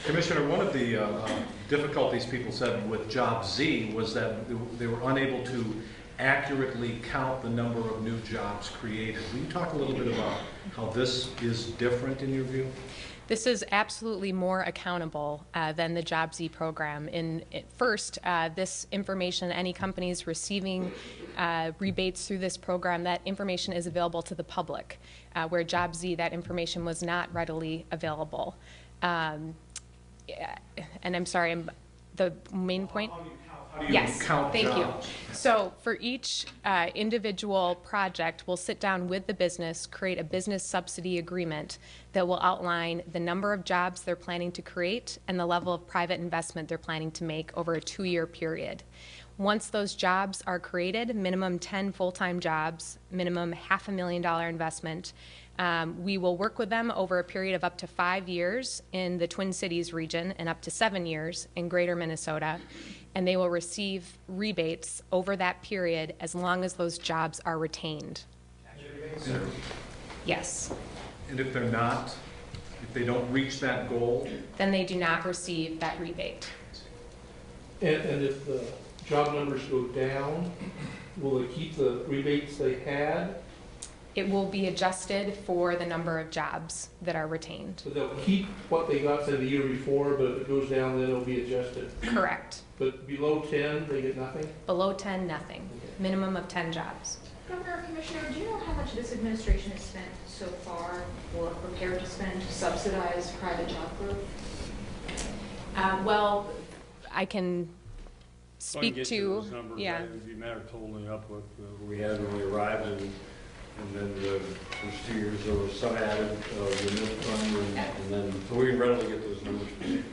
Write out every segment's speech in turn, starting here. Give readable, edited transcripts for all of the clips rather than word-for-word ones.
Commissioner, one of the difficulties people said with Job Z was that they were unable to accurately count the number of new jobs created. Will you talk a little bit about how this is different in your view? This is absolutely more accountable than the Job Z program. First, this information, any companies receiving rebates through this program, that information is available to the public, where Job Z, that information was not readily available. And I'm sorry, the main point? How do you yes, count thank jobs? you. So for each individual project, we'll sit down with the business, create a business subsidy agreement that will outline the number of jobs they're planning to create and the level of private investment they're planning to make over a 2-year period. Once those jobs are created, minimum 10 full-time jobs, minimum $500,000 investment, we will work with them over a period of up to 5 years in the Twin Cities region and up to 7 years in Greater Minnesota, and they will receive rebates over that period as long as those jobs are retained. Yes. And if they're not, if they don't reach that goal? Then they do not receive that rebate. And if the job numbers go down, will they keep the rebates they had? It will be adjusted for the number of jobs that are retained. So they'll keep what they got, say, the year before, but if it goes down, then it'll be adjusted? Correct. But below 10, they get nothing? Below 10, nothing. Okay. Minimum of 10 jobs. Governor, Commissioner, do you know how much this administration has spent so far or prepared to spend to subsidize private job growth? Well, I can speak to, numbers, yeah. It would be a matter of totaling up what we had when we arrived, and then the first 2 years there was some added, the mid fund, and then, so we can readily get those numbers.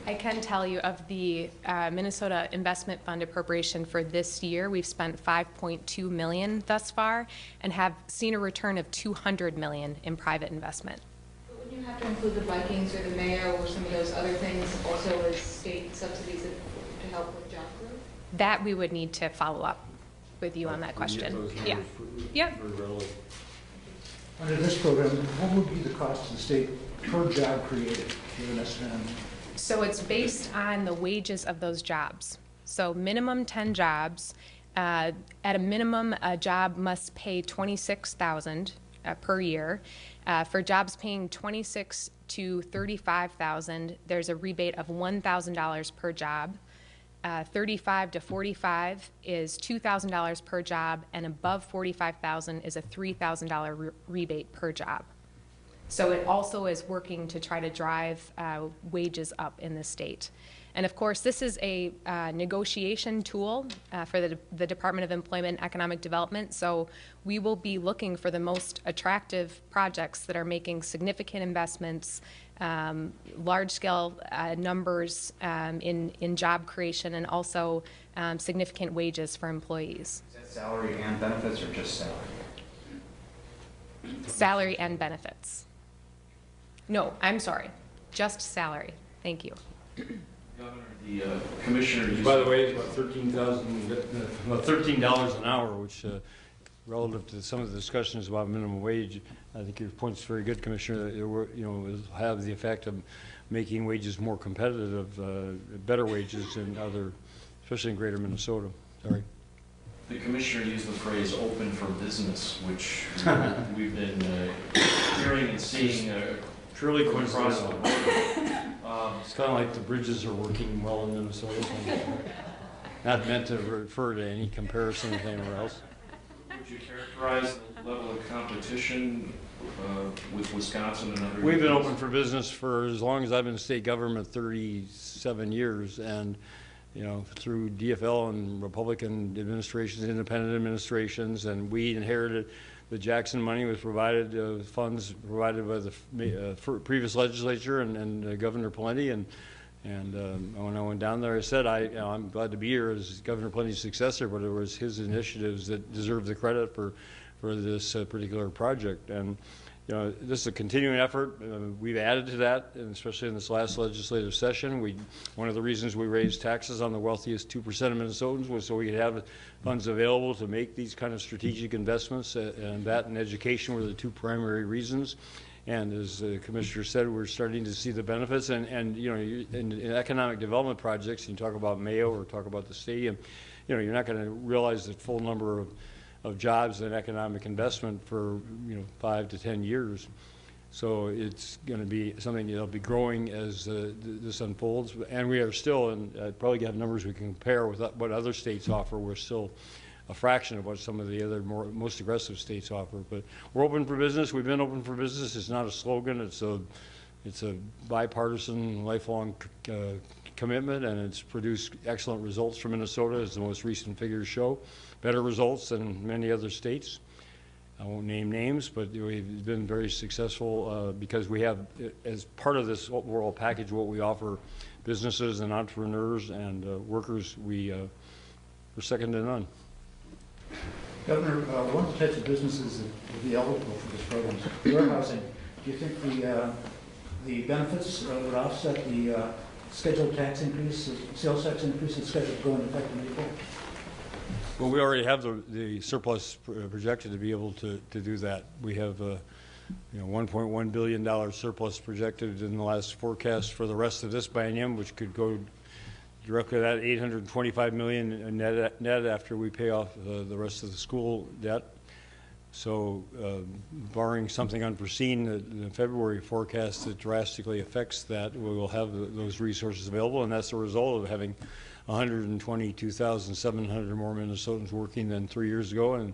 I can tell you of the Minnesota Investment Fund appropriation for this year, we've spent $5.2 million thus far and have seen a return of $200 million in private investment. But wouldn't you have to include the Vikings or the Mayo or some of those other things also as state subsidies to help with job growth? That we would need to follow up with you on that question. Yeah. Yep. Under this program, what would be the cost to the state per job created, given us So it's based on the wages of those jobs. So minimum 10 jobs. At a minimum, a job must pay $26,000 per year. For jobs paying $26,000 to $35,000, there's a rebate of $1,000 per job. 35 to 45 is $2,000 per job, and above 45,000 is a $3,000 rebate per job. So it also is working to try to drive wages up in the state. And of course, this is a negotiation tool for the Department of Employment and Economic Development. So we will be looking for the most attractive projects that are making significant investments, large-scale numbers in job creation, and also significant wages for employees. Is that salary and benefits, or just salary? Salary and benefits. No, I'm sorry, just salary. Thank you. Governor, the commissioner. By the way, it's about $13 an hour, which relative to some of the discussions about minimum wage, I think your point's very good, Commissioner. That it will have the effect of making wages more competitive, better wages in other, especially in Greater Minnesota. Sorry. The commissioner used the phrase "open for business," which we've been hearing and seeing truly across the board. It's kind of like the bridges are working well in Minnesota. Not meant to refer to any comparison with anywhere else. Would you characterize the level of competition with Wisconsin and other? We've been open for business for as long as I've been in state government, 37 years, and through DFL and Republican administrations, independent administrations, and we inherited the Jackson money was provided, funds provided by the previous legislature and Governor Plenty, and when I went down there, I said I'm glad to be here as Governor Plenty's successor, but it was his initiatives that deserve the credit for this particular project. And this is a continuing effort. We've added to that, and especially in this last legislative session. One of the reasons we raised taxes on the wealthiest 2% of Minnesotans was so we could have funds available to make these kind of strategic investments, and that and education were the two primary reasons. And as the Commissioner said, we're starting to see the benefits. And you know, in economic development projects, you talk about Mayo or talk about the stadium, you know, you're not going to realize the full number of jobs and economic investment for, you know, 5 to 10 years. So it's going to be something that'll be growing as this unfolds. And we are still, and probably have numbers we can compare with what other states offer. We're still a fraction of what some of the other most aggressive states offer. But we're open for business. We've been open for business. It's not a slogan. It's a bipartisan, lifelong commitment, and it's produced excellent results for Minnesota, as the most recent figures show. Better results than many other states. I won't name names, but we've been very successful because we have, as part of this overall package, what we offer businesses and entrepreneurs and workers, we're second to none. Governor, one of the types of businesses that would be eligible for this program is warehousing. Do you think the benefits would offset the scheduled tax increase, sales tax increase that's scheduled to go into effect in April? Well, we already have the surplus projected to be able to do that. We have $1.1 billion surplus projected in the last forecast for the rest of this biennium, which could go directly to that $825 million net after we pay off the rest of the school debt. So barring something unforeseen, the February forecast that drastically affects that, we will have those resources available, and that's a result of having 122,700 more Minnesotans working than 3 years ago, and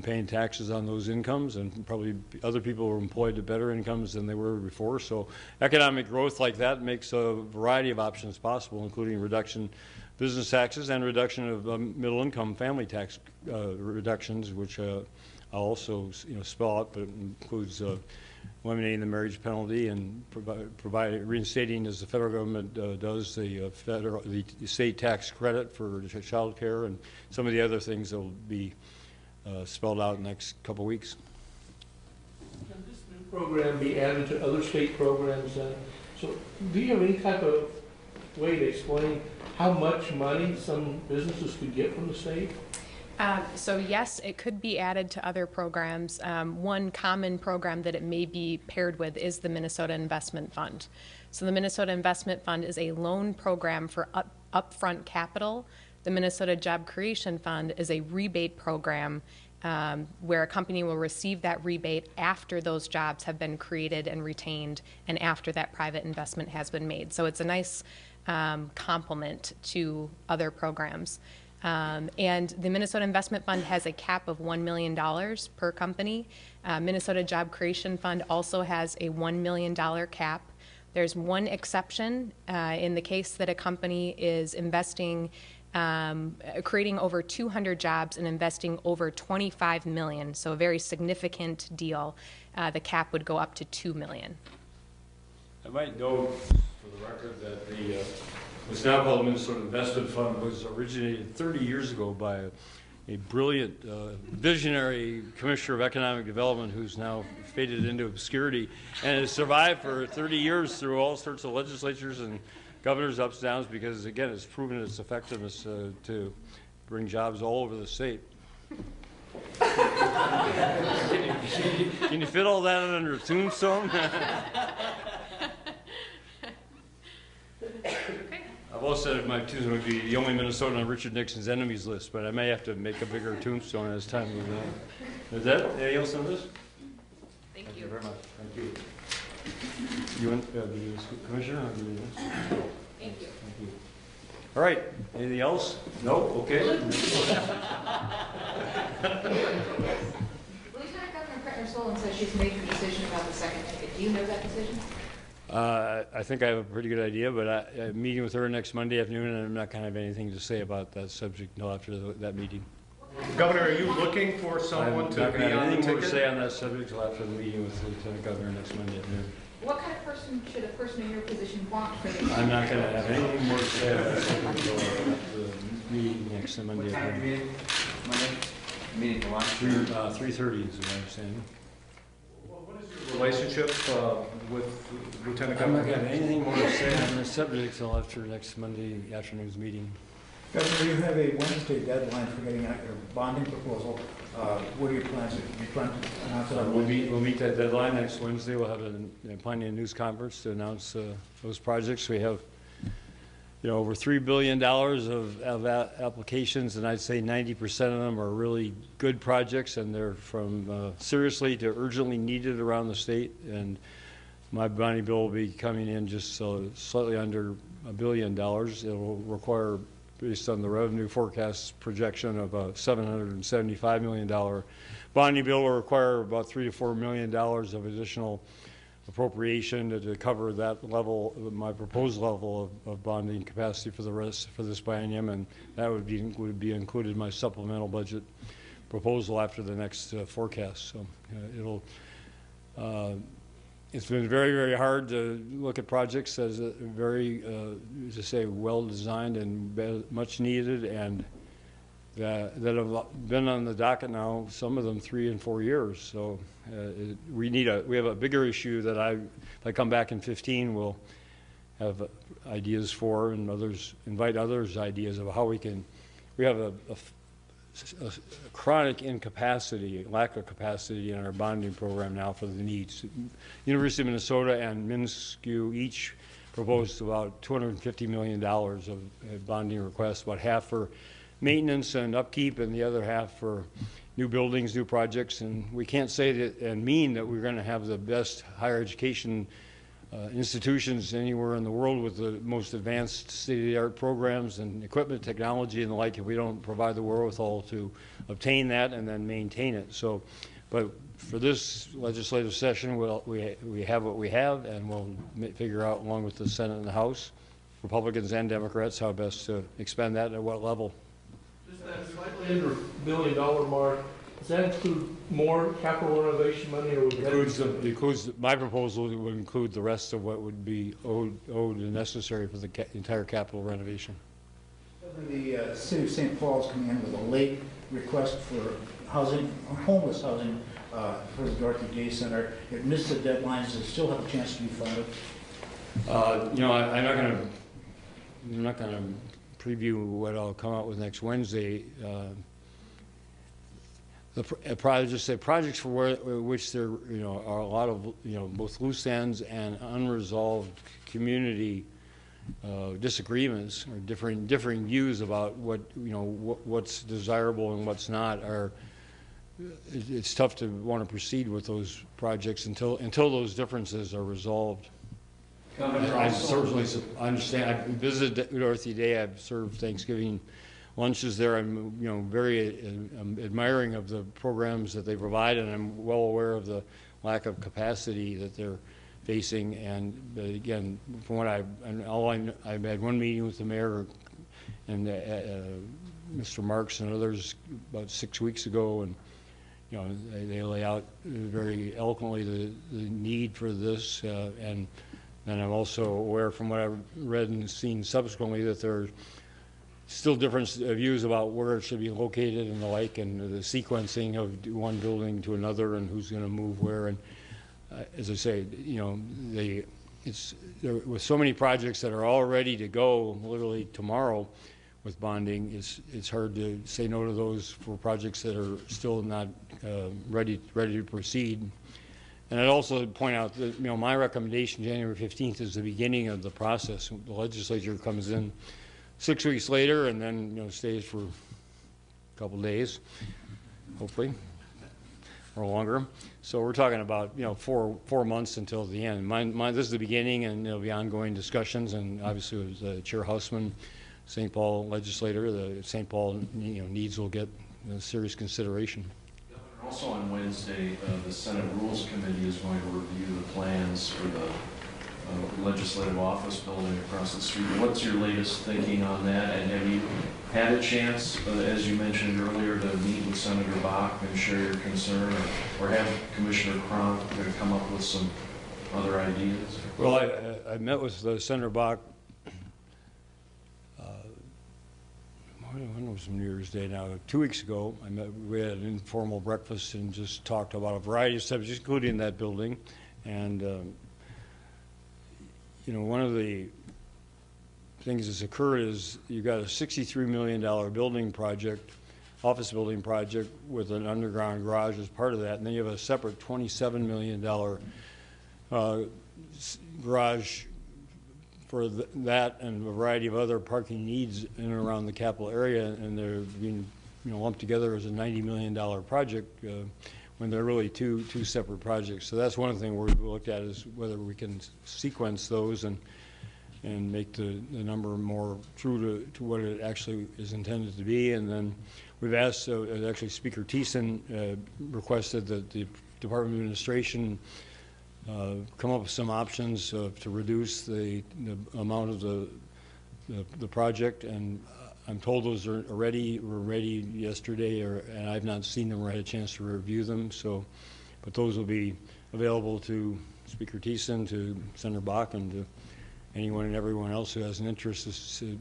paying taxes on those incomes, and probably other people are employed to better incomes than they were before. So economic growth like that makes a variety of options possible, including reduction business taxes and reduction of middle income family tax reductions, which I'll also spell out, but it includes eliminating the marriage penalty and reinstating, as the federal government does, the state tax credit for child care, and some of the other things that will be spelled out in the next couple of weeks. Can this new program be added to other state programs? So do you have any type of way to explain how much money some businesses could get from the state? So yes, it could be added to other programs. One common program that it may be paired with is the Minnesota Investment Fund. So the Minnesota Investment Fund is a loan program for upfront capital. The Minnesota Job Creation Fund is a rebate program where a company will receive that rebate after those jobs have been created and retained and after that private investment has been made. So it's a nice complement to other programs. And the Minnesota Investment Fund has a cap of $1 million per company. Minnesota Job Creation Fund also has a $1 million cap. There's one exception in the case that a company is investing, creating over 200 jobs and investing over $25 million, so a very significant deal. The cap would go up to $2 million. I might note for the record that what's now called the Minnesota Investment Fund was originated 30 years ago by a brilliant, visionary commissioner of economic development who's now faded into obscurity and has survived for 30 years through all sorts of legislatures and governors' ups and downs because, again, it's proven its effectiveness to bring jobs all over the state. Can you fit all that under a tombstone? I've also said my tombstone would be the only Minnesotan on Richard Nixon's enemies list, but I may have to make a bigger tombstone as time goes on. Is that anything else on this? Thank Thank you. you very much. Thank you. You want the commissioner? Thank you. Thank you. All right. Anything else? No? Okay. Lieutenant Governor Prettner-Solon says she's made her decision about the second ticket. Do you know that decision? I think I have a pretty good idea, but I'm meeting with her next Monday afternoon, and I'm not going to have anything to say about that subject until after that meeting. Governor, are you looking for someone to be on the anything more to ticket? say on that subject until after the meeting with the Lieutenant Governor next Monday afternoon. What kind of person should a person in your position want for the? I'm not going to have anything more to say about that subject until after the meeting next Monday What time afternoon. meeting? Monday? Meeting for lunch? 3:30 is what I'm saying. Relationship with Lieutenant I'm not Governor? going to have anything more to say on this subject until after next Monday afternoon's meeting. Governor, you have a Wednesday deadline for getting out your bonding proposal. What are your plans? Are you trying to announce it on Wednesday? We'll meet that deadline next Wednesday. We'll have planning a news conference to announce those projects. We have, over $3 billion of applications, and I'd say 90% of them are really good projects, and they're from seriously to urgently needed around the state. And my bonding bill will be coming in just slightly under $1 billion. It will require, based on the revenue forecast projection of a $775 million bonding bill, will require about $3 to $4 million of additional appropriation to cover that level, my proposed level of bonding capacity for this biennium, and that would be included in my supplemental budget proposal after the next forecast. So it's been very, very hard to look at projects as very, to say, well designed and much needed, and that have been on the docket now, some of them 3 and 4 years. So we have a bigger issue that if I come back in 15, we'll have ideas for, and invite others' ideas of how we have a chronic incapacity, lack of capacity in our bonding program now for the needs. University of Minnesota and MnSCU each proposed about $250 million of bonding requests, about half for maintenance and upkeep and the other half for new buildings, new projects. And we can't say that and mean that we're going to have the best higher education institutions anywhere in the world with the most advanced state-of-the-art programs and equipment, technology, and the like if we don't provide the wherewithal to obtain that and then maintain it. So, but for this legislative session, we have what we have, and we'll figure out, along with the Senate and the House, Republicans and Democrats, how best to expend that and at what level. Just that slightly under $1 billion mark, does that include more capital renovation money, or would that my proposal would include the rest of what would be owed and necessary for the entire capital renovation. The city of St. Paul is coming in with a late request for housing, homeless housing, for the Dorothy Day Center. It missed the deadlines. Does it still have a chance to be funded? I'm not going to preview what I'll come out with next Wednesday. Projects for which there are a lot of both loose ends and unresolved community disagreements or differing views about what's desirable and what's not. It's tough to want to proceed with those projects until those differences are resolved. I certainly understand. I visited Dorothy Day. I've served Thanksgiving lunches there. I'm very admiring of the programs that they provide, and I'm well aware of the lack of capacity that they're facing. And again, from what I've had one meeting with the mayor and Mr. Marks and others about 6 weeks ago, and they lay out very eloquently the need for this, and I'm also aware from what I've read and seen subsequently that there are still different views about where it should be located and the like, and the sequencing of one building to another and who's going to move where. And as I say, with so many projects that are all ready to go literally tomorrow with bonding, it's hard to say no to those for projects that are still not ready to proceed. And I'd also point out that my recommendation, January 15th, is the beginning of the process. The legislature comes in 6 weeks later and then stays for a couple days, hopefully, or longer. So we're talking about 4 months until the end. This is the beginning, and there'll be ongoing discussions. And obviously, as Chair Hausman, St. Paul legislator, the St. Paul needs will get serious consideration. Also on Wednesday, the Senate Rules Committee is going to review the plans for the legislative office building across the street. What's your latest thinking on that? And have you had a chance, as you mentioned earlier, to meet with Senator Bach and share your concern, or have Commissioner Cronk come up with some other ideas? Well, I met with Senator Bach. When was New Year's Day now? 2 weeks ago. We had an informal breakfast and just talked about a variety of subjects, including that building. And one of the things that's occurred is you've got a $63 million building project, office building project with an underground garage as part of that, and then you have a separate $27 million garage for that and a variety of other parking needs in and around the capital area, and they're being lumped together as a $90 million project when they're really two separate projects. So that's one thing we looked at, is whether we can sequence those and make the number more true to what it actually is intended to be. And then we've asked, actually Speaker Thiessen requested that the Department of Administration come up with some options to reduce the amount of the project, and I'm told those were ready yesterday, and I've not seen them or had a chance to review them. So, but those will be available to Speaker Thiessen, to Senator Bach, and to anyone and everyone else who has an interest to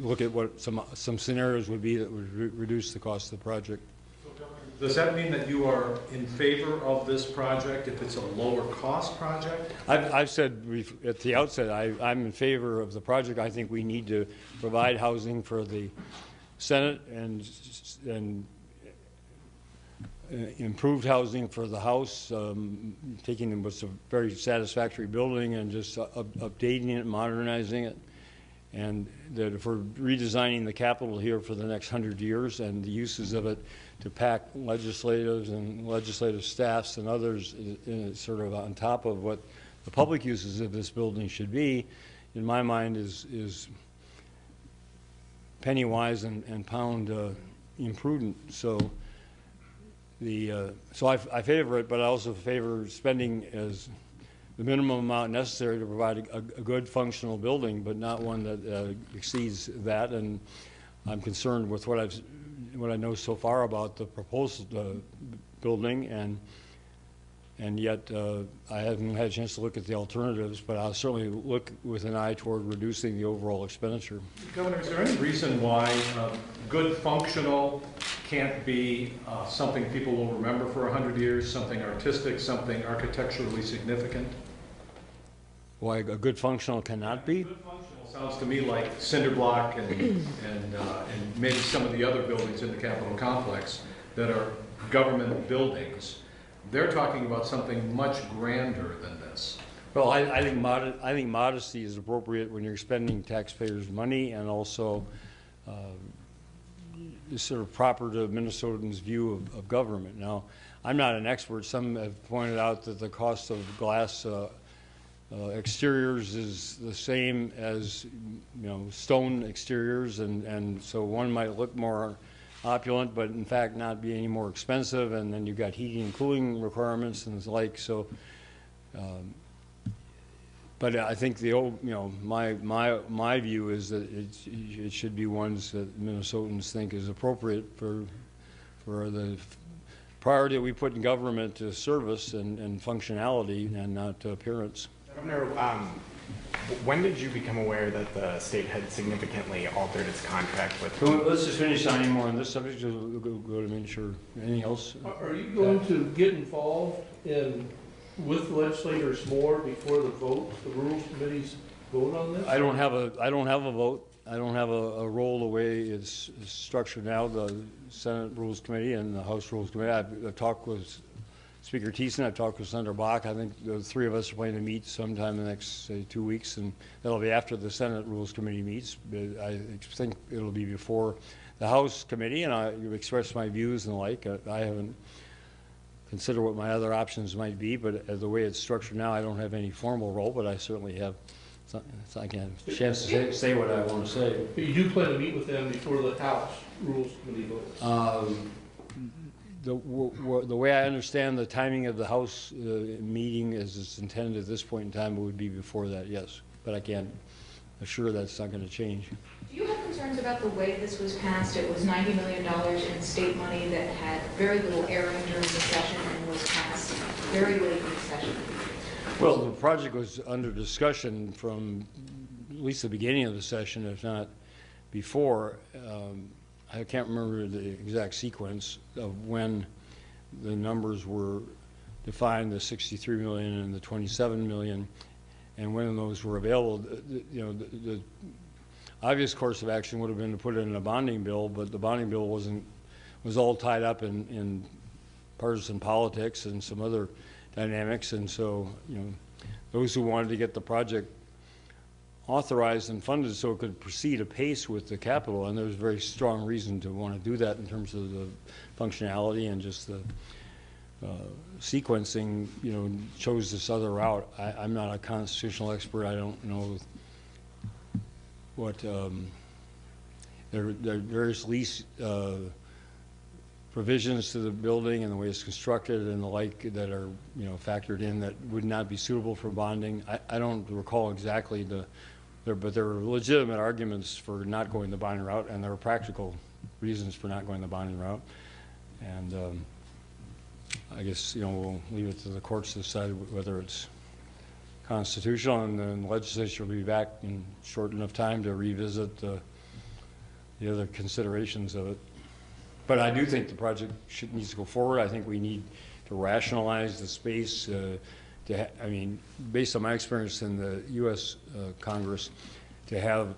look at what some scenarios would be that would reduce the cost of the project. Does that mean that you are in favor of this project if it's a lower cost project? I've said at the outset I'm in favor of the project. I think we need to provide housing for the Senate and improved housing for the House, taking what's a very satisfactory building and just updating it, modernizing it. And that if we're redesigning the Capitol here for the next 100 years and the uses of it to pack legislators and legislative staffs and others sort of on top of what the public uses of this building should be, in my mind is penny wise and pound imprudent. So I favor it, but I also favor spending as the minimum amount necessary to provide a good functional building, but not one that exceeds that. And I'm concerned with what I know so far about the proposed building, and yet I haven't had a chance to look at the alternatives, but I'll certainly look with an eye toward reducing the overall expenditure. Governor, is there any reason why good functional can't be something people will remember for 100 years, something artistic, something architecturally significant? Why a good functional cannot be? Good functional sounds to me like cinder block and maybe some of the other buildings in the Capitol complex that are government buildings. They're talking about something much grander than this. Well, I think modesty is appropriate when you're spending taxpayers' money, and also is sort of proper to Minnesotans' view of government. Now, I'm not an expert. Some have pointed out that the cost of glass exteriors is the same as stone exteriors, and so one might look more opulent, but in fact not be any more expensive, and then you've got heating and cooling requirements and the like. So, but I think the old, my view is that it should be ones that Minnesotans think is appropriate for the priority that we put in government to service and functionality, and not to appearance. Governor, when did you become aware that the state had significantly altered its contract with? Let's just finish signing more on this subject. We'll go to make sure. Anything else? Are you going to get involved with legislators more before the rules committees vote on this? I don't have a vote. I don't have a role the way it's structured now. The Senate Rules Committee and the House Rules Committee. I've talked with Speaker Thiessen, I've talked with Senator Bach. I think the three of us are planning to meet sometime in the next, say, 2 weeks, and that'll be after the Senate Rules Committee meets. But I think it'll be before the House Committee, and I've expressed my views and the like. I haven't considered what my other options might be, but the way it's structured now, I don't have any formal role, but I certainly have I can have a chance to say what I want to say. But you do plan to meet with them before the House Rules Committee votes? The way I understand the timing of the House meeting as it's intended at this point in time, it would be before that, yes. But I can't assure that's not going to change. Do you have concerns about the way this was passed? It was $90 million in state money that had very little airing during the session and was passed very late in the session. Well, the project was under discussion from at least the beginning of the session, if not before. I can't remember the exact sequence of when the numbers were defined, the 63 million and the 27 million, and when those were available. obvious course of action would have been to put it in a bonding bill, but the bonding bill was all tied up in partisan politics and some other dynamics, and so, you know, those who wanted to get the project authorized and funded so it could proceed apace with the capital, and there was very strong reason to want to do that in terms of the functionality and just the sequencing, you know, chose this other route. I'm not a constitutional expert. I don't know what there are various lease provisions to the building and the way it's constructed and the like that are, you know, factored in that would not be suitable for bonding. I don't recall exactly but there were legitimate arguments for not going the bonding route, and there were practical reasons for not going the bonding route. And I guess, you know, we'll leave it to the courts to decide whether it's constitutional, and then the legislature will be back in short enough time to revisit the other considerations of it. But I do think the project needs to go forward. I think we need to rationalize the space. I mean, based on my experience in the U.S. Congress, to have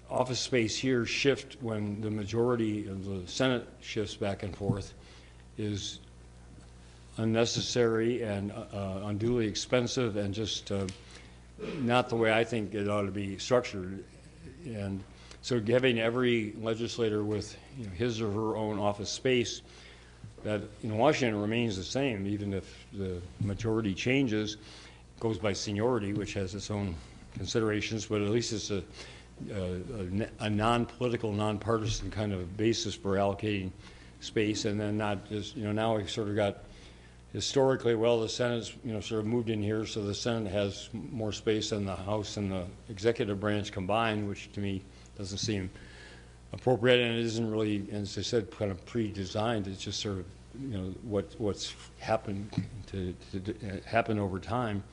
office space here shift when the majority of the Senate shifts back and forth is unnecessary and unduly expensive, and just not the way I think it ought to be structured. And so having every legislator with, you know, his or her own office space that in Washington remains the same, even if the majority changes, goes by seniority, which has its own considerations, but at least it's a non-political, non-partisan kind of basis for allocating space, and then not just, you know, now we've sort of got historically, well, the Senate's, you know, sort of moved in here, so the Senate has more space than the House and the executive branch combined, which to me doesn't seem appropriate, and it isn't really, as I said, kind of pre-designed. It's just sort of, you know, what's happened to happen over time.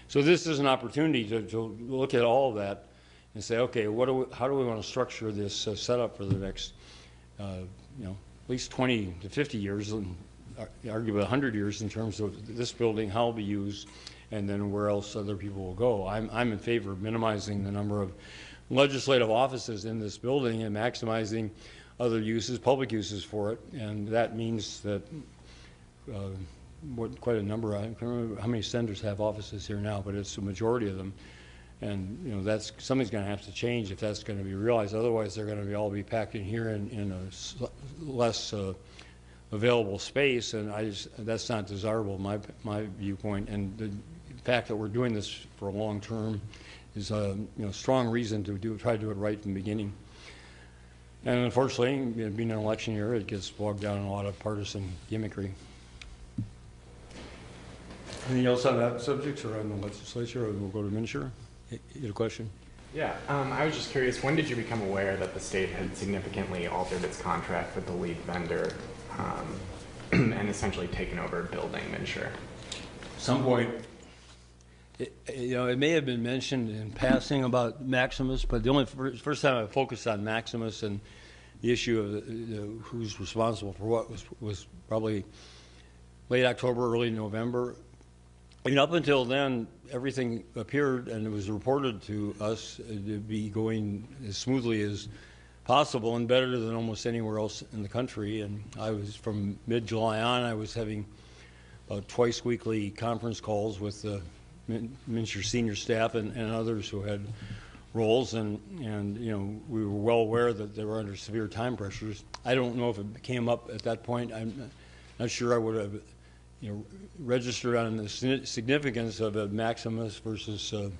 So this is an opportunity to look at all of that and say, okay, how do we want to structure this setup for the next, you know, at least 20 to 50 years, and arguably 100 years in terms of this building, how it'll be used, and then where else other people will go. I'm in favor of minimizing the number of legislative offices in this building and maximizing other uses, public uses for it, and that means that quite a number. I can't remember how many senators have offices here now, but it's a majority of them. And, you know, that's something's going to have to change if that's going to be realized. Otherwise, they're going to all be packed in here in a less available space, and that's not desirable, my viewpoint. And the fact that we're doing this for a long term is a, you know, strong reason to try to do it right from the beginning. And unfortunately, you know, being an election year, it gets bogged down in a lot of partisan gimmickry. Anything else on that subject or on the legislature, or we'll go to Minister? You had a question? Yeah, I was just curious, when did you become aware that the state had significantly altered its contract with the lead vendor and essentially taken over building Minnesota? At some point, you know, it may have been mentioned in passing about Maximus, but the only first time I focused on Maximus and the issue of who's responsible for what was probably late October, early November. I mean, up until then, everything appeared, and it was reported to us to be going as smoothly as possible and better than almost anywhere else in the country. And I was, from mid-July on, I was having about twice weekly conference calls with the Minster senior staff and others who had roles, and you know, we were well aware that they were under severe time pressures. I don't know if it came up at that point. I'm not sure I would have, you know, registered on the significance of a Maximus versus, you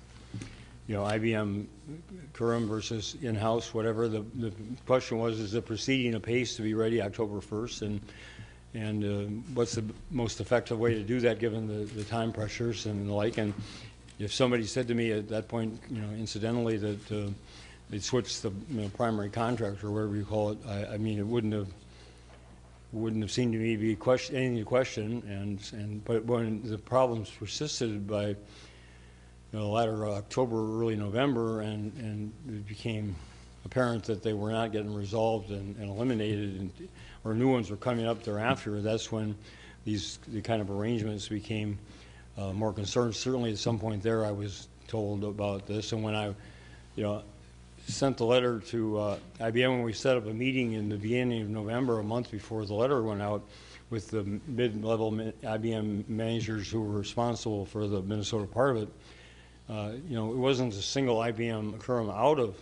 know, IBM Curran versus in-house, whatever. The question was, is it proceeding apace to be ready October 1st, and what's the most effective way to do that given the time pressures and the like. And if somebody said to me at that point, you know, incidentally, that they'd switched the, you know, primary contractor or whatever you call it, I mean, it wouldn't have seemed to me to be anything to question. But when the problems persisted by, you know, latter October, early November, and it became apparent that they were not getting resolved and eliminated, or new ones were coming up thereafter, that's when the kind of arrangements became more concerned. Certainly at some point there I was told about this, and when I, you know, sent the letter to IBM when we set up a meeting in the beginning of November, a month before the letter went out, with the mid-level IBM managers who were responsible for the Minnesota part of it. You know, it wasn't a single IBM occurring out of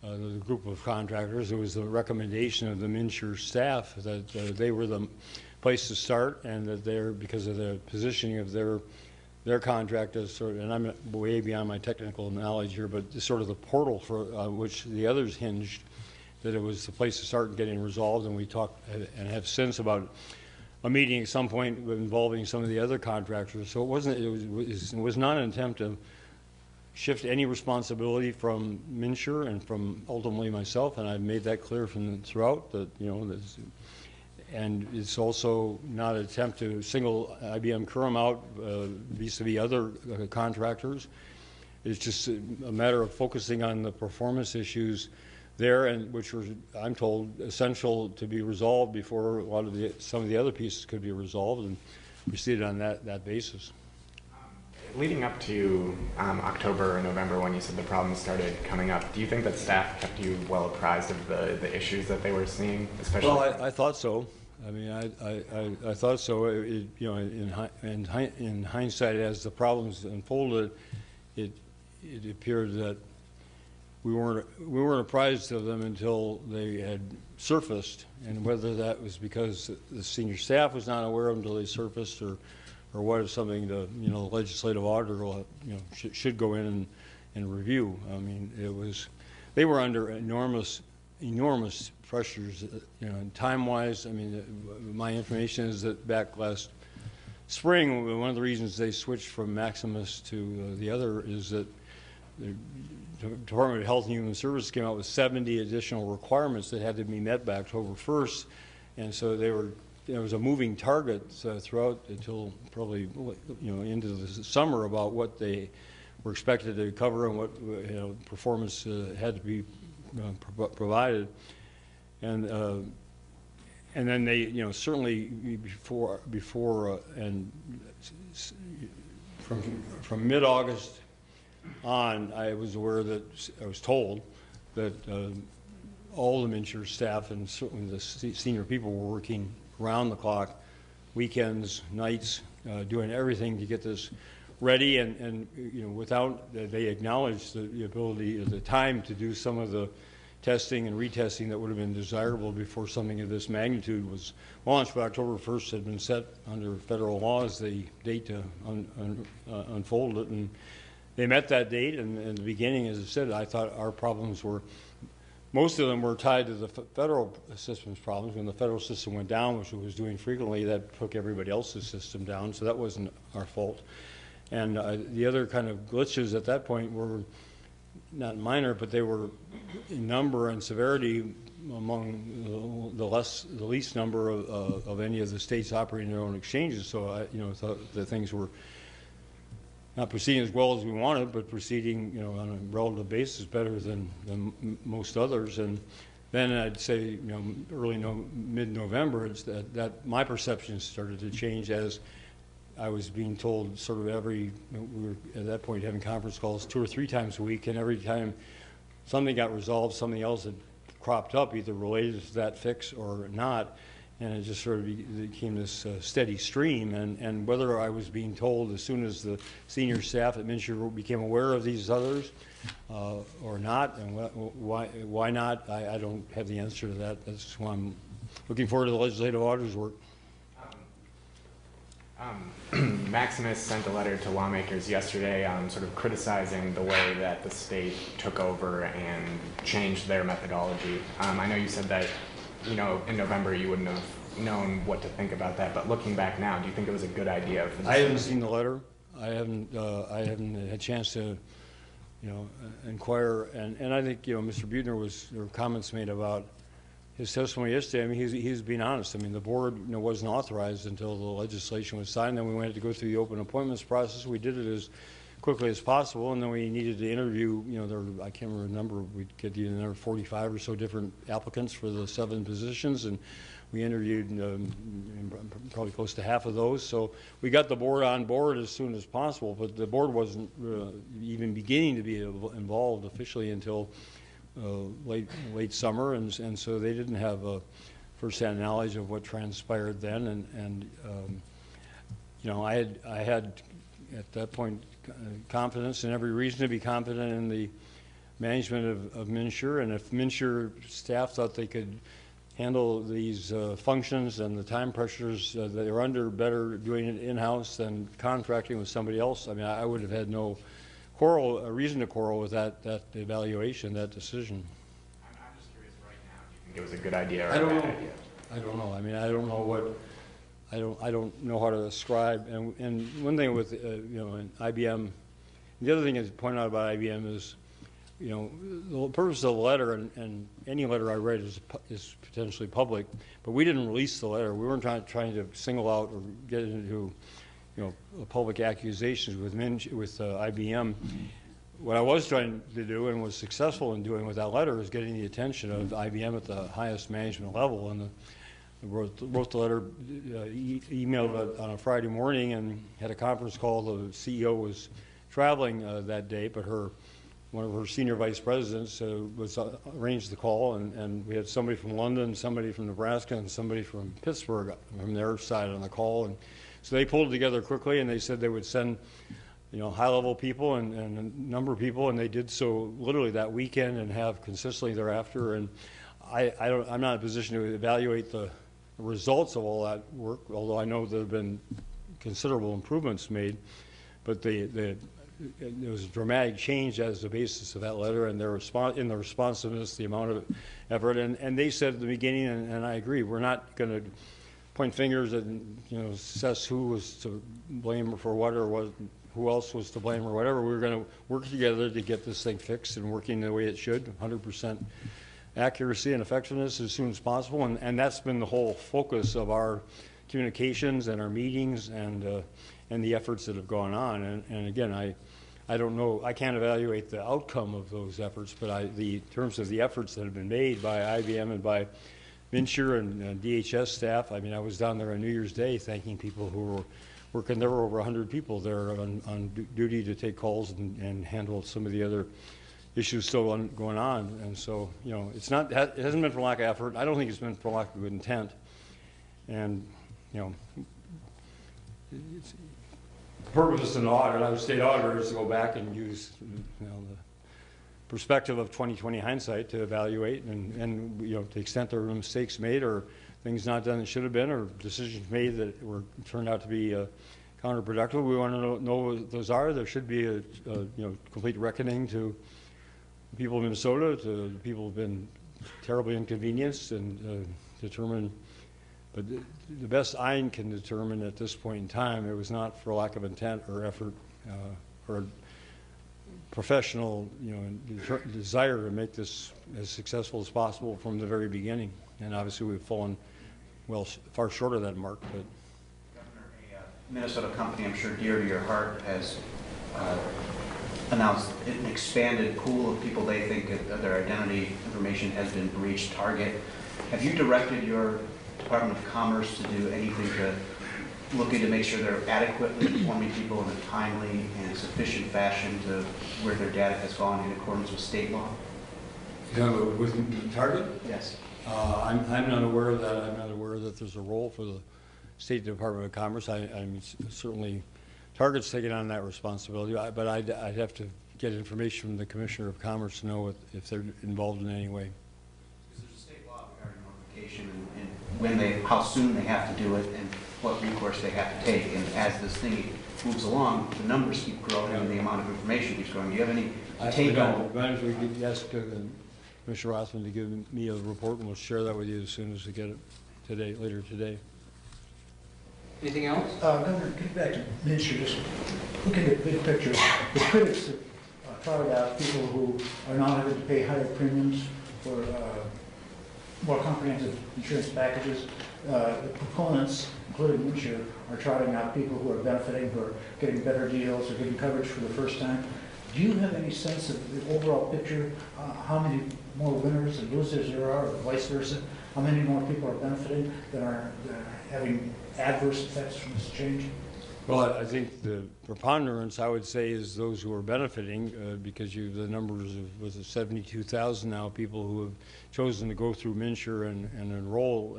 the group of contractors. It was the recommendation of the MNsure staff that they were the place to start, and that they're, because of the positioning of their contract as sort of, and I'm way beyond my technical knowledge here, but sort of the portal for which the others hinged, that it was the place to start getting resolved. And we talked and have since about a meeting at some point involving some of the other contractors. So it was not an attempt to shift any responsibility from MNsure and from ultimately myself, and I've made that clear from throughout that, you know, and it's also not an attempt to single IBM Currum out vis-a-vis other contractors. It's just a matter of focusing on the performance issues there, and which were, I'm told, essential to be resolved before a lot of some of the other pieces could be resolved, and proceeded on that basis. Leading up to October or November, when you said the problems started coming up, do you think that staff kept you well apprised of the issues that they were seeing, especially? Well, I thought so. I mean, I thought so. You know, in hindsight, as the problems unfolded, it appeared that we weren't apprised of them until they had surfaced, and whether that was because the senior staff was not aware of them until they surfaced, or what is something the, you know, the legislative auditor will, you know, should go in and review. I mean, they were under enormous pressures, you know, time-wise. I mean, my information is that back last spring, one of the reasons they switched from Maximus to the other is that the Department of Health and Human Services came out with 70 additional requirements that had to be met by October 1st, and so there was a moving target throughout until probably, you know, into the summer about what they were expected to cover and what, you know, performance had to be provided, and then they, you know, certainly before and from mid-August on, I was aware that I was told that all the MNsure staff and certainly the senior people were working around the clock, weekends, nights, doing everything to get this ready, and you know, without they acknowledged the ability at the time to do some of the testing and retesting that would have been desirable before something of this magnitude was launched. But October 1st had been set under federal law as the date to unfold it, and they met that date. And in the beginning, as I said, I thought our problems were, most of them were tied to the federal system's problems. When the federal system went down, which it was doing frequently, that took everybody else's system down, so that wasn't our fault. And the other kind of glitches at that point were not minor, but they were in number and severity among the least number of any of the states operating their own exchanges. So I, you know, thought that things were not proceeding as well as we wanted, but proceeding, you know, on a relative basis better than most others. And then I'd say, you know, mid-November, it's that my perception started to change as I was being told sort of we were at that point having conference calls 2 or 3 times a week, and every time something got resolved, something else had cropped up, either related to that fix or not, and it just sort of became this steady stream. And whether I was being told as soon as the senior staff at MNsure became aware of these others or not, and why not, I don't have the answer to that. That's why I'm looking forward to the legislative auditor's work. Maximus sent a letter to lawmakers yesterday sort of criticizing the way that the state took over and changed their methodology. I know you said that, you know, in November you wouldn't have known what to think about that, but looking back now, do you think it was a good idea for the I haven't seen the letter. I haven't had a chance to, you know, inquire, and I think, you know, Mr. Buettner there were comments made about his testimony yesterday. I mean, he's being honest. I mean, the board, you know, wasn't authorized until the legislation was signed. Then we went to go through the open appointments process. We did it as quickly as possible, and then we needed to interview, you know, I can't remember the number, we'd get another 45 or so different applicants for the 7 positions, and we interviewed probably close to half of those. So we got the board on board as soon as possible, but the board wasn't even beginning to be involved officially until late summer, and so they didn't have a firsthand knowledge of what transpired then. And you know, I had at that point confidence and every reason to be confident in the management of MNsure, and if MNsure staff thought they could handle these functions and the time pressures that they're under better doing it in-house than contracting with somebody else, I mean, I would have had no reason to quarrel with that evaluation, that decision. I'm just curious right now, do you think it was a good idea or I don't a bad know. idea? I don't know. I mean, I don't know what, I don't know how to describe. And one thing with, you know, in IBM, the other thing to point out about IBM is, you know, the purpose of the letter, and any letter I write is potentially public, but we didn't release the letter. We weren't trying to single out or get into, you know, public accusations with IBM. What I was trying to do and was successful in doing with that letter is getting the attention of IBM at the highest management level. And wrote the letter, emailed it on a Friday morning, and had a conference call. The CEO was traveling that day, but one of her senior vice presidents arranged the call, and we had somebody from London, somebody from Nebraska, and somebody from Pittsburgh from their side on the call. And so they pulled it together quickly, and they said they would send, you know, high-level people and a number of people, and they did so literally that weekend and have consistently thereafter. And I'm not in a position to evaluate the results of all that work, although I know there have been considerable improvements made. But there was a dramatic change as the basis of that letter, and their responsiveness, the amount of effort. And they said at the beginning, and I agree, we're not going to point fingers and, you know, assess who was to blame for what or who else was to blame or whatever. We're going to work together to get this thing fixed and working the way it should, 100% accuracy and effectiveness as soon as possible. And that's been the whole focus of our communications and our meetings and the efforts that have gone on. And again, I don't know, I can't evaluate the outcome of those efforts, but in terms of the efforts that have been made by IBM and by MNsure and DHS staff, I mean, I was down there on New Year's Day thanking people who were working. There were over 100 people there on duty to take calls and handle some of the other issues still going on. And so, you know, it hasn't been for lack of effort. I don't think it's been for lack of good intent. And, you know, the purpose of an audit, I was state auditor, is to go back and use, you know, the perspective of 20/20 hindsight to evaluate and you know, to the extent there were mistakes made or things not done that should have been or decisions made that turned out to be counterproductive. We want to know what those are. There should be a you know, complete reckoning to the people of Minnesota, to the people who have been terribly inconvenienced, and determine. But the best I can determine at this point in time, it was not for lack of intent or effort or professional, you know, desire to make this as successful as possible from the very beginning. And obviously we've fallen far short of that mark. But Governor, a Minnesota company I'm sure dear to your heart has announced an expanded pool of people they think their identity information has been breached. Target. Have you directed your Department of Commerce to do anything to look into make sure they're adequately informing people in a timely and sufficient fashion to where their data has gone in accordance with state law? With Target? Yes. I'm not aware of that. I'm not aware that there's a role for the State Department of Commerce. I'm certainly, Target's taking on that responsibility, but I'd have to get information from the Commissioner of Commerce to know if they're involved in any way. Because there's a state law regarding notification and when how soon they have to do it and what recourse they have to take. And as this thing moves along, the numbers keep growing and the amount of information keeps growing. Do you have any take on? We could ask Commissioner Rothman to give me a report, and we'll share that with you as soon as we get it later today. Anything else? Governor, get back to MNsure, just looking at the big picture. The critics have trotted out people who are not having to pay higher premiums for more comprehensive insurance packages. The proponents, including MNsure, are trotting out people who are benefiting, who are getting better deals or getting coverage for the first time. Do you have any sense of the overall picture, how many more winners and losers there are, or vice versa? How many more people are benefiting than are having adverse effects from this change? Well, I think the preponderance, I would say, is those who are benefiting, because the numbers of, was it 72,000 now, people who have chosen to go through MNsure and enroll,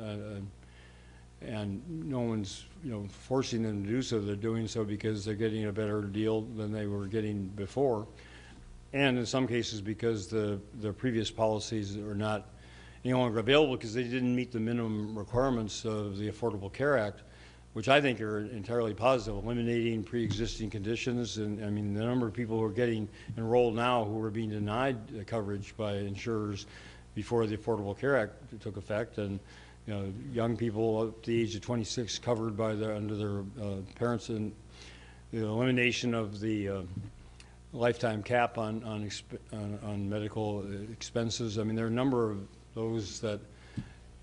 and no one's, forcing them to do so. They're doing so because they're getting a better deal than they were getting before, and in some cases because the previous policies are not any longer available because they didn't meet the minimum requirements of the Affordable Care Act, which I think are entirely positive, eliminating pre-existing conditions. And I mean, the number of people who are getting enrolled now who are being denied coverage by insurers before the Affordable Care Act took effect, and young people up to the age of 26 covered by under their parents, and the elimination of the lifetime cap on medical expenses. I mean, there are a number of those that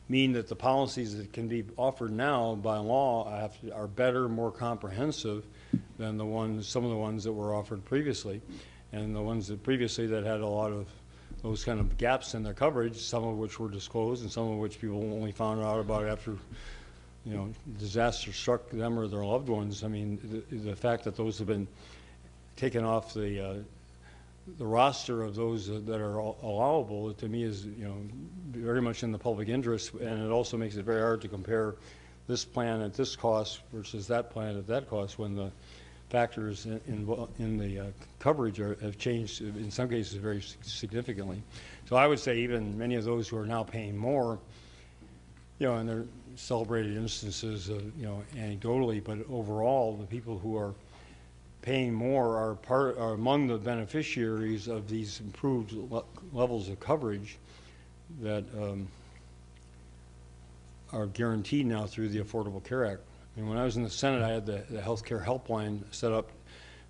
mean that the policies that can be offered now by law are better, more comprehensive than some of the ones that were offered previously, and the ones that previously that had a lot of those kind of gaps in their coverage, some of which were disclosed and some of which people only found out about after disaster struck them or their loved ones. I mean, the fact that those have been taken off the roster of those that are allowable, to me, is very much in the public interest, and it also makes it very hard to compare this plan at this cost versus that plan at that cost when the factors in the coverage have changed in some cases very significantly. So I would say even many of those who are now paying more, and they're celebrated instances of anecdotally, but overall the people who are paying more are among the beneficiaries of these improved levels of coverage that are guaranteed now through the Affordable Care Act. And when I was in the Senate, I had the health care helpline set up.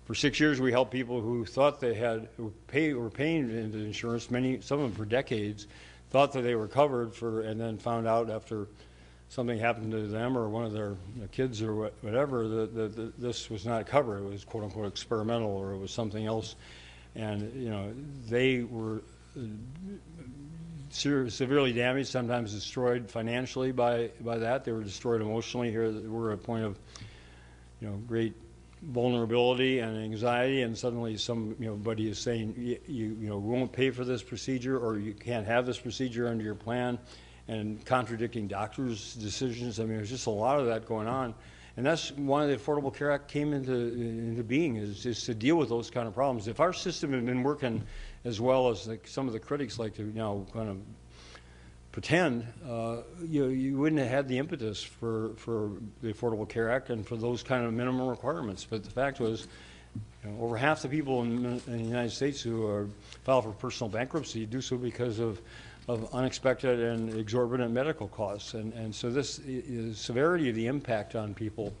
For 6 years, we helped people who thought they were paying into insurance, some of them for decades, thought that they were covered and then found out after something happened to them or one of their kids or whatever, that this was not covered. It was quote unquote experimental, or it was something else. And, they were severely damaged, sometimes destroyed financially by that. They were destroyed emotionally. Here we're at a point of, great vulnerability and anxiety, and suddenly somebody is saying, we won't pay for this procedure, or you can't have this procedure under your plan, and contradicting doctors' decisions. I mean, there's just a lot of that going on. And that's why the Affordable Care Act came into being, is to deal with those kind of problems. If our system had been working as well as some of the critics like to kind of pretend, you wouldn't have had the impetus for the Affordable Care Act and for those kind of minimum requirements. But the fact was, over half the people in the United States who file for personal bankruptcy do so because of unexpected and exorbitant medical costs. And so this severity of the impact on people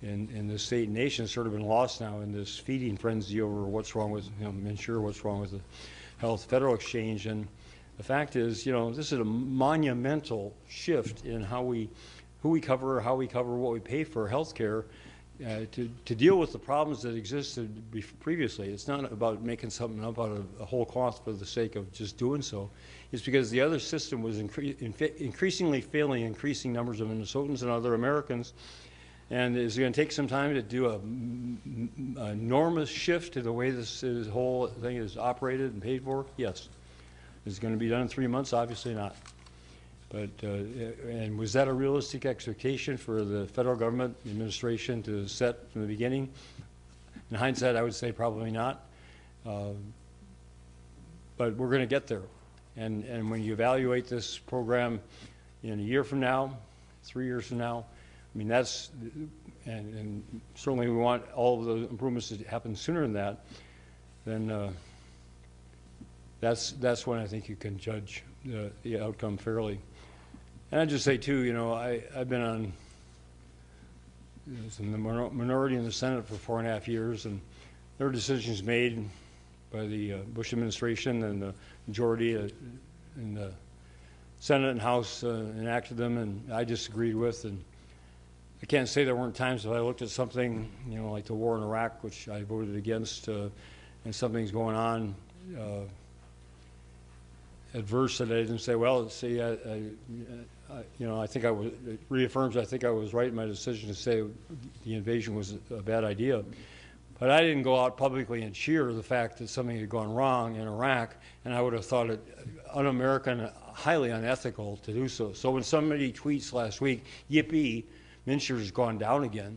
in the state and nation has sort of been lost now in this feeding frenzy over what's wrong with MNsure, what's wrong with the Health Federal Exchange. And the fact is, this is a monumental shift in who we cover, what we pay for health care, to deal with the problems that existed previously. It's not about making something up out of a whole cloth for the sake of just doing so. It's because the other system was increasingly failing increasing numbers of Minnesotans and other Americans. And is it going to take some time to do an enormous shift to the way this whole thing is operated and paid for? Yes. Is it going to be done in 3 months? Obviously not. But, and was that a realistic expectation for the federal government administration to set from the beginning? In hindsight, I would say probably not. But we're going to get there. And when you evaluate this program in a year from now, 3 years from now, I mean, and certainly we want all of the improvements to happen sooner than that, then that's when I think you can judge the outcome fairly. And I'd just say, too, I've been on in the minority in the Senate for 4.5 years, and there were decisions made by the Bush administration, and the majority in the Senate and House enacted them, and I disagreed with. And I can't say there weren't times if I looked at something, like the war in Iraq, which I voted against, and something's going on adverse, that I didn't say, well, see, you know, I think it reaffirms I think I was right in my decision to say the invasion was a bad idea. But I didn't go out publicly and cheer the fact that something had gone wrong in Iraq, and I would have thought it un-American, highly unethical to do so. So when somebody tweets last week, yippee, Minshir's gone down again,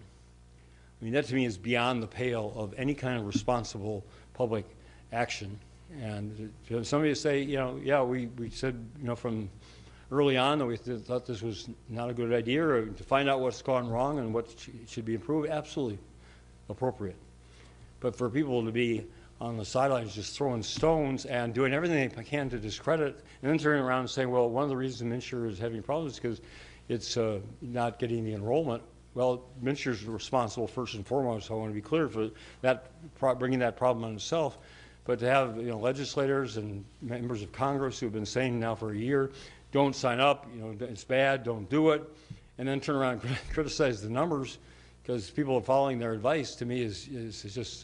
I mean, that to me is beyond the pale of any kind of responsible public action. And somebody say, you know, yeah, we said, you know, from early on that we thought this was not a good idea, or to find out what's gone wrong and what should be improved, absolutely appropriate. But for people to be on the sidelines just throwing stones and doing everything they can to discredit, and then turning around and saying, well, one of the reasons Minshir is having problems is because it's not getting the enrollment. Well, Minshir's responsible first and foremost, so I want to be clear for that, bringing that problem on itself. But to have, you know, legislators and members of Congress who have been saying now for a year, don't sign up, you know, it's bad, don't do it, and then turn around and criticize the numbers because people are following their advice, to me is just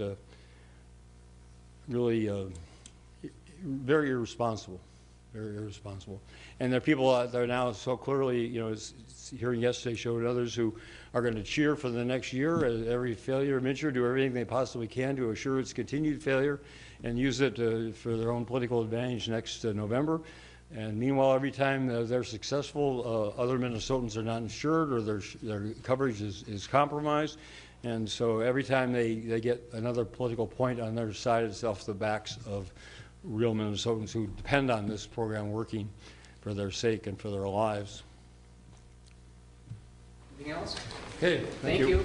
really very irresponsible, very irresponsible. And there are people out there now so clearly, you know, hearing yesterday showed others who are going to cheer for the next year at every failure of Minshir, do everything they possibly can to assure its continued failure and use it for their own political advantage next November. And meanwhile, every time they're successful, other Minnesotans are not insured or their coverage is compromised. And so every time they get another political point on their side, it's off the backs of real Minnesotans who depend on this program working for their sake and for their lives. Anything else? Okay, thank you.